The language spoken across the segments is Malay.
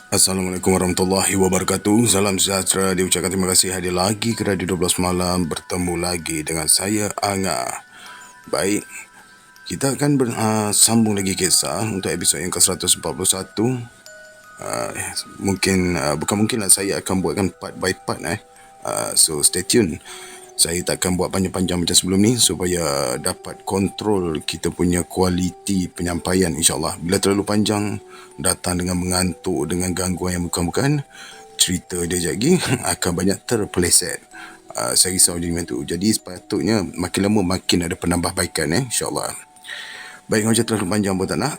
Assalamualaikum warahmatullahi wabarakatuh. Salam sejahtera. Diucapkan terima kasih hadir lagi ke Radio 12 Malam. Bertemu lagi dengan saya, Anga. Baik, kita akan sambung lagi kisah untuk episod yang ke-141. Bukan mungkinlah saya akan buatkan part by part. So, stay tune. Saya tak akan buat panjang-panjang macam sebelum ni supaya dapat kontrol kita punya kualiti penyampaian, insyaAllah. Bila terlalu panjang, datang dengan mengantuk, dengan gangguan yang bukan-bukan, cerita dia sekejap lagi akan banyak terpeleset. Saya risau jadi macam tu. Jadi sepatutnya makin lama makin ada penambahbaikan, insyaAllah. Baik, macam terlalu panjang pun tak nak.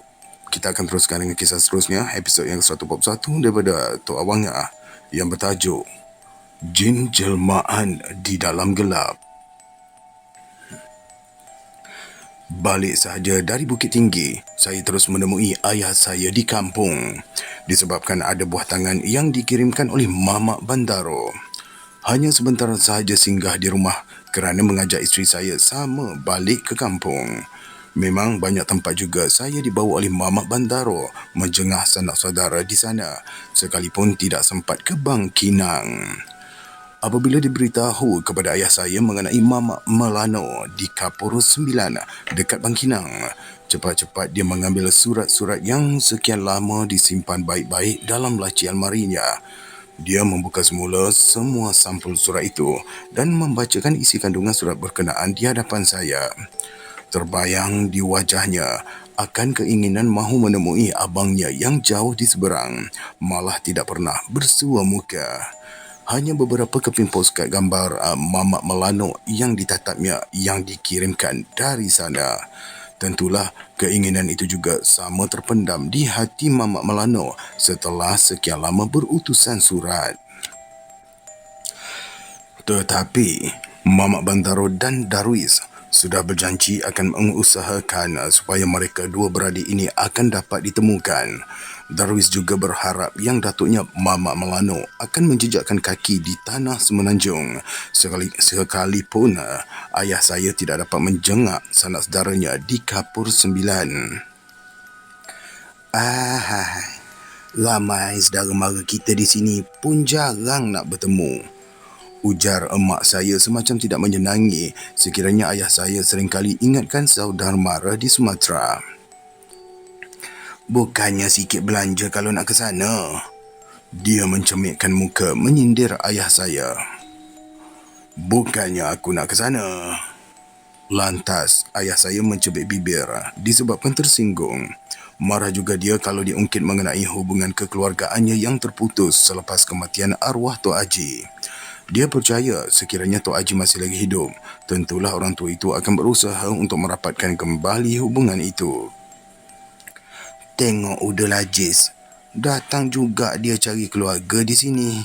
Kita akan teruskan dengan kisah seterusnya, episod yang ke-141 daripada Tok Awangah yang bertajuk Jin Jelmaan di Dalam Gelap. Balik sahaja dari Bukit Tinggi, saya terus menemui ayah saya di kampung. Disebabkan ada buah tangan yang dikirimkan oleh Mamak Bandaro. Hanya sebentar sahaja singgah di rumah kerana mengajak isteri saya sama balik ke kampung. Memang banyak tempat juga saya dibawa oleh Mamak Bandaro menjengah sanak saudara di sana, sekalipun tidak sempat ke Bang Kinang. Apabila diberitahu kepada ayah saya mengenai Mamak Melano di Kapur 9 dekat Bangkinang, cepat-cepat dia mengambil surat-surat yang sekian lama disimpan baik-baik dalam laci almarinya. Dia membuka semula semua sampul surat itu dan membacakan isi kandungan surat berkenaan di hadapan saya. Terbayang di wajahnya akan keinginan mahu menemui abangnya yang jauh di seberang, malah tidak pernah bersua muka. Hanya beberapa keping postcard gambar Mamak Melano yang ditatapnya yang dikirimkan dari sana. Tentulah keinginan itu juga sama terpendam di hati Mamak Melano setelah sekian lama berutusan surat. Tetapi Mamak Bantaro dan Darwis sudah berjanji akan mengusahakan supaya mereka dua beradik ini akan dapat ditemukan. Darwis juga berharap yang datuknya Mamak Melano akan menjejakkan kaki di tanah Semenanjung sekalipun ayah saya tidak dapat menjengak sanak saudaranya di Kapur 9. Ramai saudara mara kita di sini pun jarang nak bertemu, ujar emak saya semacam tidak menyenangi sekiranya ayah saya seringkali ingatkan saudara mara di Sumatera. Bukannya sikit belanja kalau nak ke sana? Dia mencemikkan muka menyindir ayah saya. Bukannya aku nak ke sana. Lantas, ayah saya mencebik bibir disebabkan tersinggung. Marah juga dia kalau diungkit mengenai hubungan kekeluargaannya yang terputus selepas kematian arwah Tok Haji. Dia percaya sekiranya Tok Haji masih lagi hidup, tentulah orang tua itu akan berusaha untuk merapatkan kembali hubungan itu. Tengok Udul Aziz, datang juga dia cari keluarga di sini.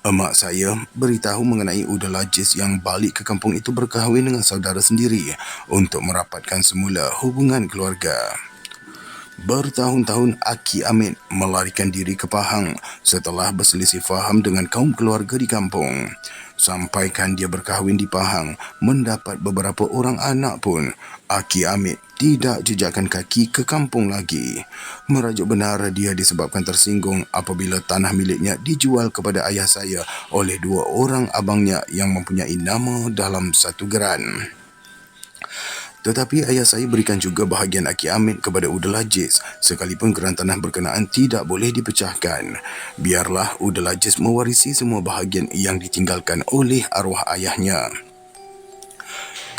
Emak saya beritahu mengenai Udul Aziz yang balik ke kampung itu berkahwin dengan saudara sendiri untuk merapatkan semula hubungan keluarga. Bertahun-tahun Aki Amit melarikan diri ke Pahang setelah berselisih faham dengan kaum keluarga di kampung. Sampaikan dia berkahwin di Pahang, mendapat beberapa orang anak pun, Aki Amit tidak jejakkan kaki ke kampung lagi. Merajuk benar dia disebabkan tersinggung apabila tanah miliknya dijual kepada ayah saya oleh dua orang abangnya yang mempunyai nama dalam satu geran. Tetapi ayah saya berikan juga bahagian Aki Amit kepada Udul Aziz, sekalipun geran tanah berkenaan tidak boleh dipecahkan. Biarlah Udul Aziz mewarisi semua bahagian yang ditinggalkan oleh arwah ayahnya.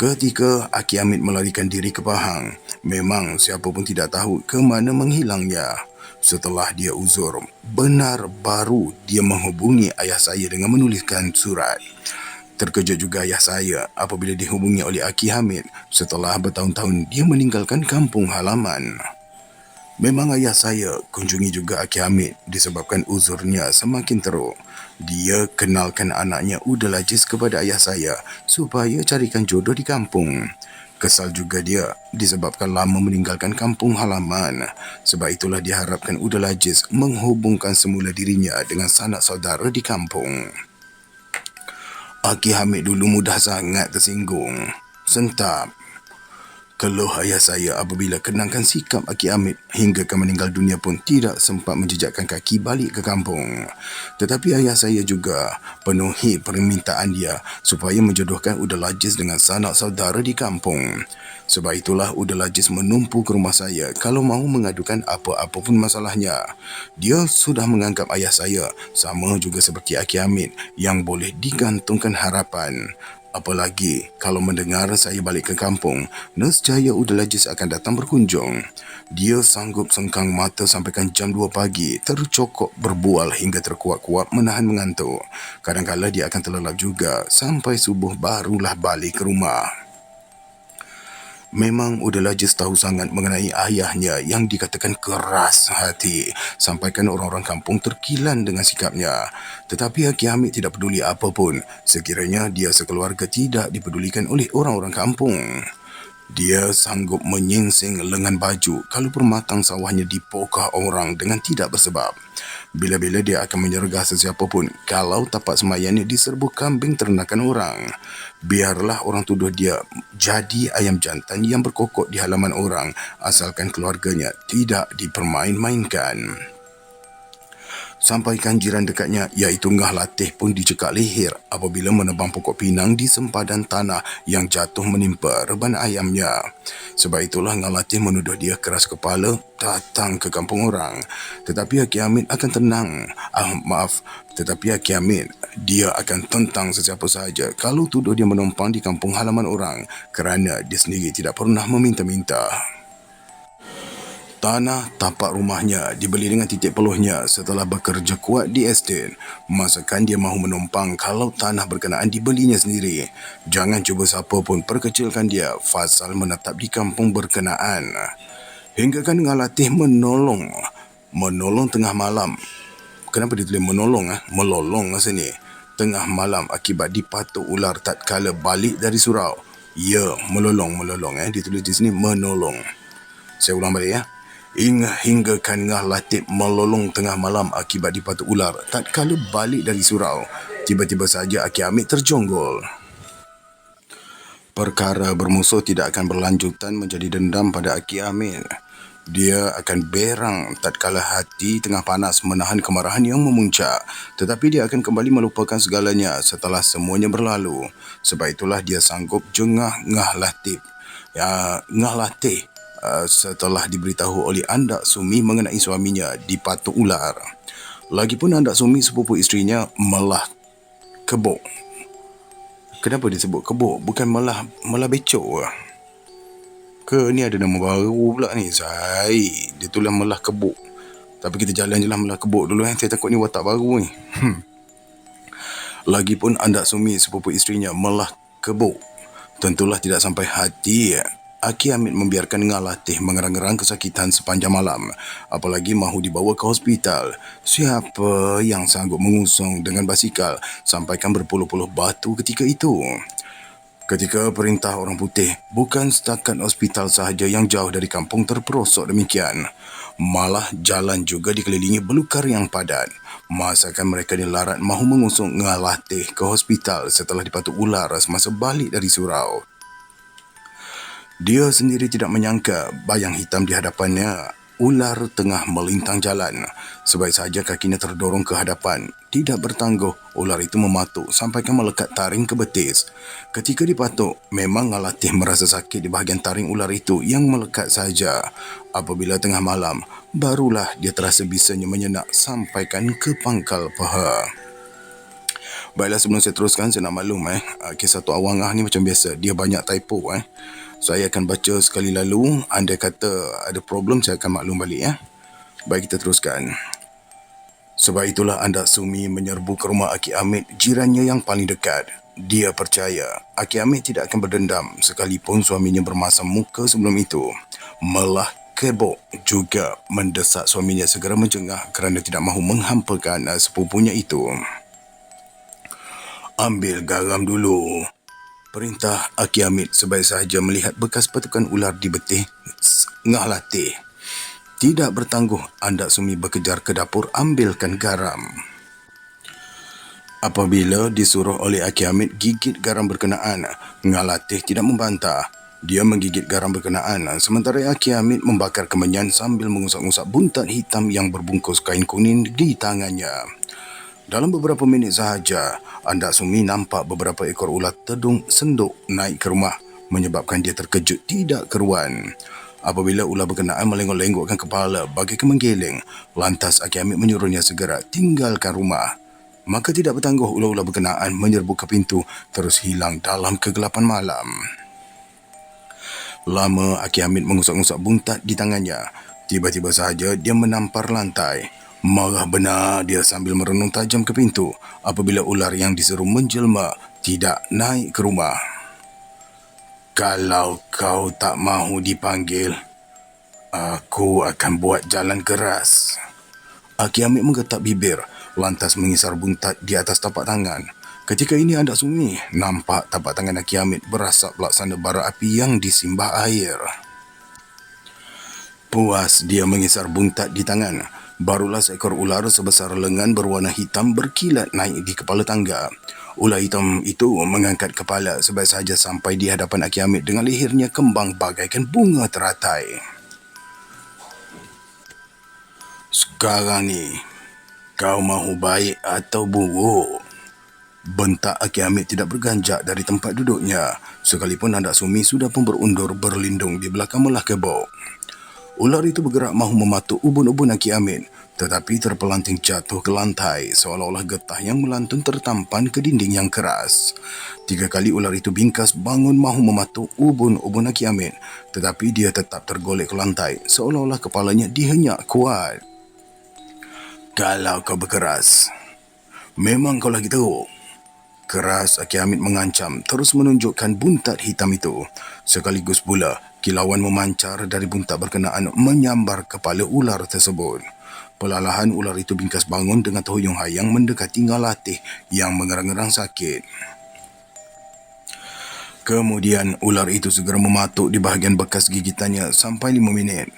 Ketika Aki Amit melarikan diri ke Pahang, memang siapa pun tidak tahu ke mana menghilangnya. Setelah dia uzur, benar baru dia menghubungi ayah saya dengan menuliskan surat. Terkejut juga ayah saya apabila dihubungi oleh Aki Hamid setelah bertahun-tahun dia meninggalkan kampung halaman. Memang ayah saya kunjungi juga Aki Hamid disebabkan uzurnya semakin teruk. Dia kenalkan anaknya Udul Aziz kepada ayah saya supaya carikan jodoh di kampung. Kesal juga dia disebabkan lama meninggalkan kampung halaman. Sebab itulah diharapkan Udul Aziz menghubungkan semula dirinya dengan sanak saudara di kampung. Aki Hamid dulu mudah sangat tersinggung. Sentap. Keluh ayah saya apabila kenangkan sikap Aki Amit hingga ke meninggal dunia pun tidak sempat menjejakkan kaki balik ke kampung. Tetapi ayah saya juga penuhi permintaan dia supaya menjodohkan Udal Aziz dengan sanak saudara di kampung. Sebab itulah Udal Aziz menumpu ke rumah saya kalau mahu mengadukan apa-apa pun masalahnya. Dia sudah menganggap ayah saya sama juga seperti Aki Amit yang boleh digantungkan harapan. Apalagi kalau mendengar saya balik ke kampung, nescaya Udal Aziz akan datang berkunjung. Dia sanggup sengkang mata sampaikan jam 2 pagi, tercokok berbual hingga terkuat-kuat menahan mengantuk. Kadang-kadang dia akan terlelap juga sampai subuh barulah balik ke rumah. Memang Udal Aziz tahu sangat mengenai ayahnya yang dikatakan keras hati, sampaikan orang-orang kampung terkilan dengan sikapnya. Tetapi Aki Hamid tidak peduli apapun, sekiranya dia sekeluarga tidak dipedulikan oleh orang-orang kampung. Dia sanggup menyingsing lengan baju kalau permatang sawahnya dipokah orang dengan tidak bersebab. Bila-bila dia akan menyergah sesiapa pun kalau tapak semayannya diserbu kambing ternakan orang. Biarlah orang tuduh dia jadi ayam jantan yang berkokok di halaman orang asalkan keluarganya tidak dipermain-mainkan. Sampaikan jiran dekatnya iaitu Ngah Latih pun dicekak leher apabila menebang pokok pinang di sempadan tanah yang jatuh menimpa reban ayamnya. Sebab itulah Ngah Latih menuduh dia keras kepala datang ke kampung orang. Tetapi Aki Hamid akan tenang. Tetapi Aki Hamid, dia akan tentang sesiapa sahaja kalau tuduh dia menumpang di kampung halaman orang kerana dia sendiri tidak pernah meminta-minta. Tanah tapak rumahnya dibeli dengan titik peluhnya setelah bekerja kuat di estet. Masakan dia mahu menumpang kalau tanah berkenaan dibelinya sendiri. Jangan cuba siapa pun perkecilkan dia fasal menetap di kampung berkenaan. Hingga kan Ngah Latih menolong tengah malam. Kenapa dia tulis menolong? Melolong sini. Tengah malam akibat dipatuk ular tatkala balik dari surau. Ya, melolong. Dia tulis di sini menolong. Saya ulang balik ya. Hingga kan Ngah Latih melolong tengah malam akibat dipatuk ular tatkala balik dari surau. Tiba-tiba saja Aki Hamid terjonggol. Perkara bermusuh tidak akan berlanjutan menjadi dendam pada Aki Hamid. Dia akan berang tatkala hati tengah panas menahan kemarahan yang memuncak. Tetapi dia akan kembali melupakan segalanya setelah semuanya berlalu. Sebab itulah dia sanggup jengah Ngah Latih. Ngah Latih setelah diberitahu oleh Andak Sumi mengenai suaminya dipatuk ular. Lagipun Andak Sumi sepupu isterinya malah kebok. Kenapa disebut kebok? Bukan malah becok ke ni ada nama baru pula ni. Dia tulis malah kebok. Tapi kita jalan je lah malah kebok dulu. Saya takut ni watak baru ni. Lagipun Andak Sumi sepupu isterinya malah kebok. Tentulah tidak sampai hati Aki Hamid membiarkan Ngah Latih mengerang-gerang kesakitan sepanjang malam. Apalagi mahu dibawa ke hospital. Siapa yang sanggup mengusung dengan basikal sampaikan berpuluh-puluh batu ketika itu? Ketika perintah orang putih, bukan setakat hospital sahaja yang jauh dari kampung terperosok demikian. Malah jalan juga dikelilingi belukar yang padat. Masakan mereka dilarat mahu mengusung Ngah Latih ke hospital setelah dipatuk ular semasa balik dari surau. Dia sendiri tidak menyangka bayang hitam di hadapannya. Ular tengah melintang jalan. Sebaik saja kakinya terdorong ke hadapan. Tidak bertangguh, ular itu mematuk sampaikan melekat taring ke betis. Ketika dipatuk, memang Ngah Latih merasa sakit di bahagian taring ular itu yang melekat saja. Apabila tengah malam, barulah dia terasa bisanya menyenak sampaikan ke pangkal paha. Baiklah, sebelum saya teruskan, saya nak maklum kisah Tok Awang ni macam biasa. Dia banyak typo Saya akan baca sekali lalu. Andai kata ada problem, saya akan maklum balik Baik, kita teruskan. Sebab itulah Andak Sumi menyerbu ke rumah Aki Hamid, jirannya yang paling dekat. Dia percaya Aki Hamid tidak akan berdendam sekalipun suaminya bermasam muka sebelum itu. Malah kebok juga mendesak suaminya segera menjengah kerana tidak mahu menghampakan sepupunya itu. Ambil garam dulu, perintah Aki Hamid sebaik sahaja melihat bekas patukan ular di betih Ngah Latih. Tidak bertangguh, Andak Sumi berkejar ke dapur ambilkan garam. Apabila disuruh oleh Aki Hamid gigit garam berkenaan, Ngah Latih tidak membantah. Dia menggigit garam berkenaan sementara Aki Hamid membakar kemenyan sambil mengusap-ngusap buntat hitam yang berbungkus kain kuning di tangannya. Dalam beberapa minit sahaja, Andak Sumi nampak beberapa ekor ular tedung senduk naik ke rumah menyebabkan dia terkejut tidak keruan. Apabila ular berkenaan melenggok-lenggokkan kepala bagaikan menggeleng, lantas Aki Hamid menyuruhnya segera tinggalkan rumah. Maka tidak bertangguh ular-ular berkenaan menyerbu ke pintu terus hilang dalam kegelapan malam. Lama Aki Hamid mengusap-ngusap buntat di tangannya. Tiba-tiba sahaja dia menampar lantai. Marah benar dia sambil merenung tajam ke pintu apabila ular yang diseru menjelma tidak naik ke rumah. Kalau kau tak mahu dipanggil, aku akan buat jalan keras. Aki Hamid menggetak bibir, lantas mengisar buntat di atas tapak tangan. Ketika ini Andak Sumi nampak tapak tangan Aki Hamid berasap laksana bara api yang disimbah air. Puas dia mengisar buntat di tangan, barulah seekor ular sebesar lengan berwarna hitam berkilat naik di kepala tangga. Ular hitam itu mengangkat kepala sebaik saja sampai di hadapan Aki Hamid dengan lehernya kembang bagaikan bunga teratai. Sekarang ni, kau mahu baik atau buruk? Bentak Aki Hamid tidak berganjak dari tempat duduknya, sekalipun Andak Sumi sudah pun berundur berlindung di belakang melah kebok. Ular itu bergerak mahu mematuk ubun-ubun Aki Hamid, tetapi terpelanting jatuh ke lantai seolah-olah getah yang melantun tertampan ke dinding yang keras. 3 kali ular itu bingkas bangun mahu mematuk ubun-ubun Aki Hamid, tetapi dia tetap tergolek ke lantai seolah-olah kepalanya dihenyak kuat. Kalau kau berkeras, memang kau lagi teruk. Keras Aki Hamid mengancam terus menunjukkan buntat hitam itu. Sekaligus pula kilauan memancar dari buntat berkenaan menyambar kepala ular tersebut. Perlahan ular itu bingkas bangun dengan terhuyung hayang mendekati Ngalatih yang mengerang-ngerang sakit. Kemudian ular itu segera mematuk di bahagian bekas gigitannya sampai 5 minit.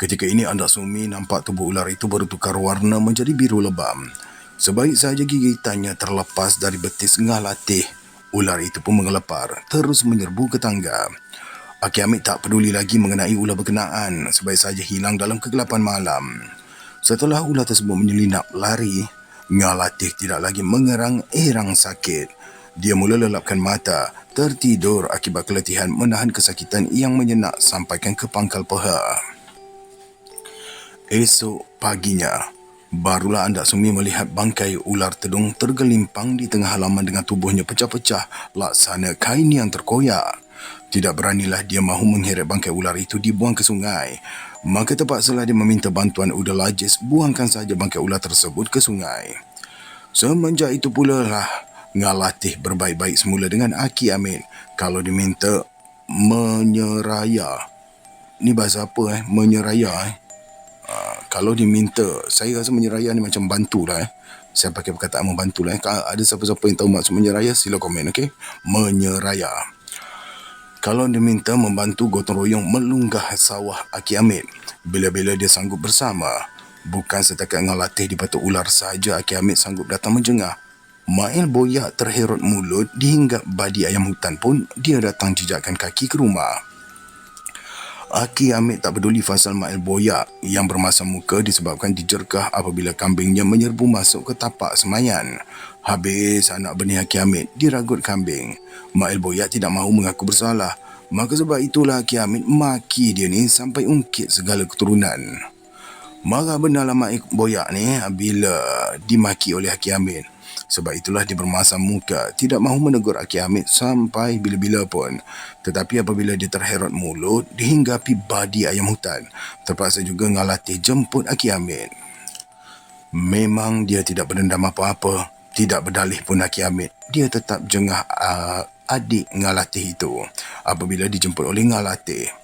Ketika ini Andak Sumi nampak tubuh ular itu bertukar warna menjadi biru lebam. Sebaik saja gigitannya terlepas dari betis Ngalatih, ular itu pun mengelepar, terus menyerbu ke tangga. Aki Hamid tak peduli lagi mengenai ular berkenaan, sebaik saja hilang dalam kegelapan malam. Setelah ular tersebut menyelinap lari, Ngalatih tidak lagi mengerang-erang sakit. Dia mula lelapkan mata, tertidur akibat keletihan menahan kesakitan yang menyenak sampaikan ke pangkal peha. Esok paginya, barulah Andak Sumi melihat bangkai ular tedung tergelimpang di tengah halaman dengan tubuhnya pecah-pecah laksana kain yang terkoyak. Tidak beranilah dia mahu mengheret bangkai ular itu dibuang ke sungai. Maka terpaksalah dia meminta bantuan Uda Lajis buangkan saja bangkai ular tersebut ke sungai. Semenjak itu pula lah Ngalatih berbaik-baik semula dengan Aki Hamid. Kalau diminta menyeraya. Ni bahasa apa Menyeraya kalau diminta, saya rasa menyeraya ni macam bantu lah. Saya pakai perkataan membantu lah. Ada siapa-siapa yang tahu maksud menyeraya, sila komen, okey? Menyeraya. Kalau diminta membantu gotong royong melunggah sawah Aki Hamid, bila-bila dia sanggup bersama. Bukan setakat Ngalatih dipatuk ular sahaja Aki Hamid sanggup datang menjengah. Mail Boyak terherut mulut dihinggap badi ayam hutan pun dia datang jejakkan kaki ke rumah. Aki Hamid tak peduli pasal Mail Boyak yang bermasam muka disebabkan dijerkah apabila kambingnya menyerbu masuk ke tapak semayan. Habis anak benih Aki Hamid diragut kambing. Mail Boyak tidak mahu mengaku bersalah. Maka sebab itulah Aki Hamid maki dia ni sampai ungkit segala keturunan. Marah benarlah Mail Boyak ni bila dimaki oleh Aki Hamid. Sebab itulah dia bermasam muka, tidak mahu menegur Aki Hamid sampai bila-bila pun. Tetapi apabila dia terherot mulut, dihinggapi badi ayam hutan, terpaksa juga Ngalatih jemput Aki Hamid. Memang dia tidak berdendam apa-apa, tidak berdalih pun Aki Hamid. Dia tetap jengah adik Ngalatih itu apabila dijemput oleh Ngalatih.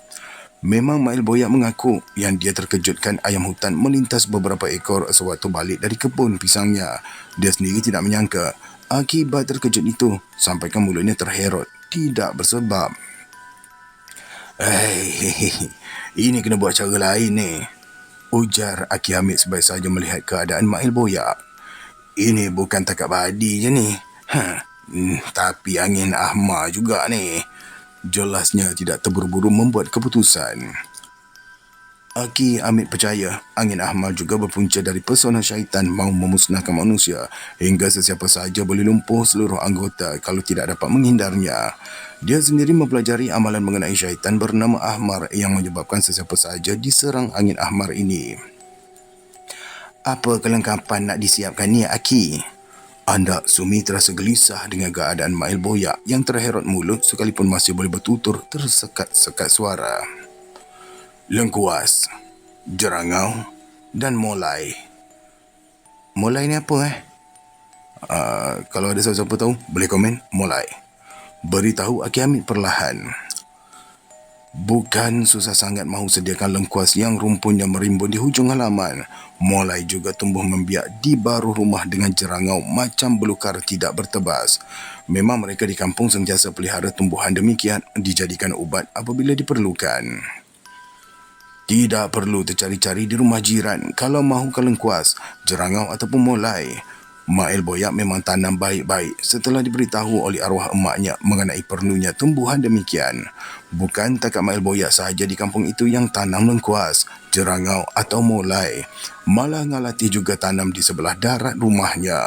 Memang Mail Boyak mengaku yang dia terkejutkan ayam hutan melintas beberapa ekor sewaktu balik dari kebun pisangnya. Dia sendiri tidak menyangka akibat terkejut itu sampaikan mulutnya terherot tidak bersebab. Ini kena buat cara lain ni, ujar Aki Hamid sebaik saja melihat keadaan Mail Boyak. Ini bukan takat badi je ni. Tapi angin ahmar juga ni. Jelasnya tidak terburu-buru membuat keputusan. Aki Amit percaya angin ahmar juga berpunca dari pesona syaitan mahu memusnahkan manusia hingga sesiapa sahaja boleh lumpuh seluruh anggota kalau tidak dapat menghindarnya. Dia sendiri mempelajari amalan mengenai syaitan bernama Ahmar yang menyebabkan sesiapa sahaja diserang angin ahmar ini. Apa kelengkapan nak disiapkan ni, Aki? Andak Sumi terasa gelisah dengan keadaan Mail Boyak yang terherot mulut sekalipun masih boleh bertutur tersekat-sekat suara. Lengkuas, jerangau dan molai. Molai ni apa kalau ada siapa-siapa tahu, boleh komen molai. Beritahu Aki Hamid perlahan. Bukan susah sangat mahu sediakan lengkuas yang rumpunnya merimbun di hujung halaman. Molai juga tumbuh membiak di baru rumah dengan jerangau macam belukar tidak bertebas. Memang mereka di kampung sentiasa pelihara tumbuhan demikian dijadikan ubat apabila diperlukan. Tidak perlu tercari-cari di rumah jiran kalau mahu lengkuas, jerangau ataupun molai. Mail Boyak memang tanam baik-baik setelah diberitahu oleh arwah emaknya mengenai perlunya tumbuhan demikian. Bukan takat Mail Boyak sahaja di kampung itu yang tanam lengkuas, jerangau atau molai. Malah Ngalati juga tanam di sebelah darat rumahnya.